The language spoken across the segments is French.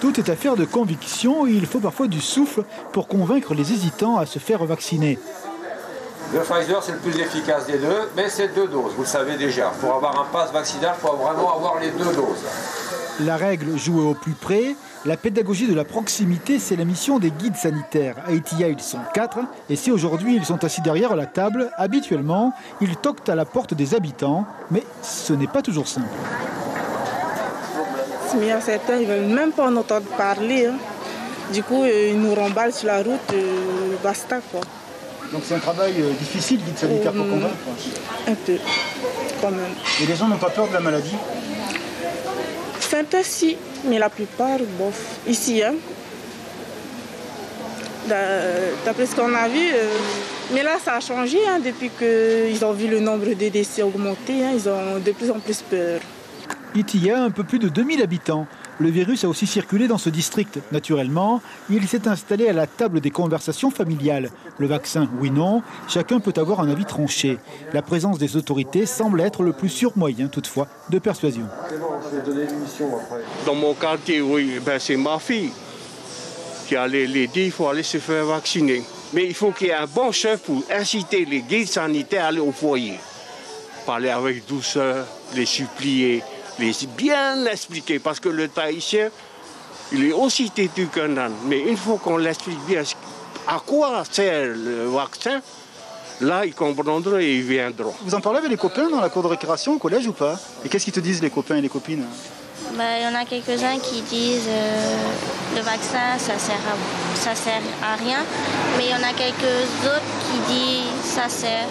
Tout est affaire de conviction et il faut parfois du souffle pour convaincre les hésitants à se faire vacciner. Le Pfizer, c'est le plus efficace des deux, mais c'est 2 doses, vous le savez déjà. Pour avoir un pass vaccinal, il faut vraiment avoir les 2 doses. La règle jouée au plus près, la pédagogie de la proximité, c'est la mission des guides sanitaires. À Itiya, ils sont 4, et si aujourd'hui ils sont assis derrière la table, habituellement, ils toquent à la porte des habitants, mais ce n'est pas toujours simple. Mais certains, ils ne veulent même pas en entendre parler. Du coup, ils nous remballent sur la route, basta quoi. Donc c'est un travail difficile, guide sanitaire, pour convaincre? Un peu, quand même. Et les gens n'ont pas peur de la maladie? Certains si, mais la plupart, bof. Ici, d'après ce qu'on a vu, mais là ça a changé depuis qu'ils ont vu le nombre de décès augmenter, ils ont de plus en plus peur. Itiya, un peu plus de 2000 habitants. Le virus a aussi circulé dans ce district. Naturellement, il s'est installé à la table des conversations familiales. Le vaccin, oui, non, chacun peut avoir un avis tranché. La présence des autorités semble être le plus sûr moyen, toutefois, de persuasion. Dans mon quartier, oui, c'est ma fille qui allait les dire qu'il faut aller se faire vacciner. Mais il faut qu'il y ait un bon chef pour inciter les guides sanitaires à aller au foyer. Parler avec douceur, les supplier. Les bien expliquer, parce que le Tahitien, il est aussi têtu qu'un âne. Mais une fois qu'on l'explique bien à quoi sert le vaccin, là, ils comprendront et ils viendront. Vous en parlez avec les copains dans la cour de récréation au collège ou pas? Et qu'est-ce qu'ils te disent les copains et les copines? Il y en a quelques-uns qui disent le vaccin, ça sert à rien. Mais il y en a quelques autres qui disent ça sert.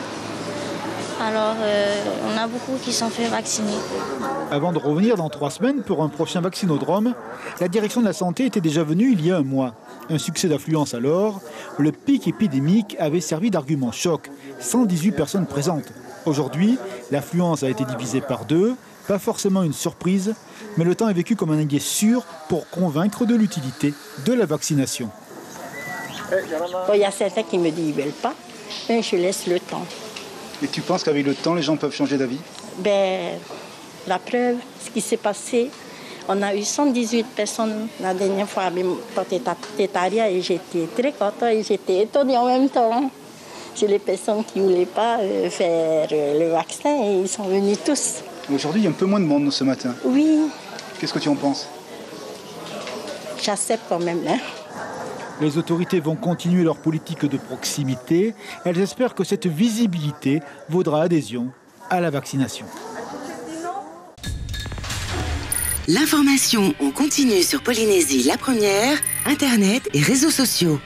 Alors, on a beaucoup qui sont fait vacciner. Avant de revenir dans 3 semaines pour un prochain vaccinodrome, la direction de la santé était déjà venue il y a un mois. Un succès d'affluence alors, le pic épidémique avait servi d'argument choc. 118 personnes présentes. Aujourd'hui, l'affluence a été divisée par 2, pas forcément une surprise, mais le temps est vécu comme un allié sûr pour convaincre de l'utilité de la vaccination. Il y a certains qui me disent qu'ils ne veulent pas, mais je laisse le temps. Et tu penses qu'avec le temps, les gens peuvent changer d'avis? La preuve, ce qui s'est passé, on a eu 118 personnes la dernière fois avec mon tétaria et j'étais très contente et j'étais étonnée en même temps. C'est les personnes qui ne voulaient pas faire le vaccin et ils sont venus tous. Aujourd'hui, il y a un peu moins de monde ce matin. Oui. Qu'est-ce que tu en penses? J'accepte quand même. Les autorités vont continuer leur politique de proximité. Elles espèrent que cette visibilité vaudra adhésion à la vaccination. L'information en continu sur Polynésie la première, Internet et réseaux sociaux.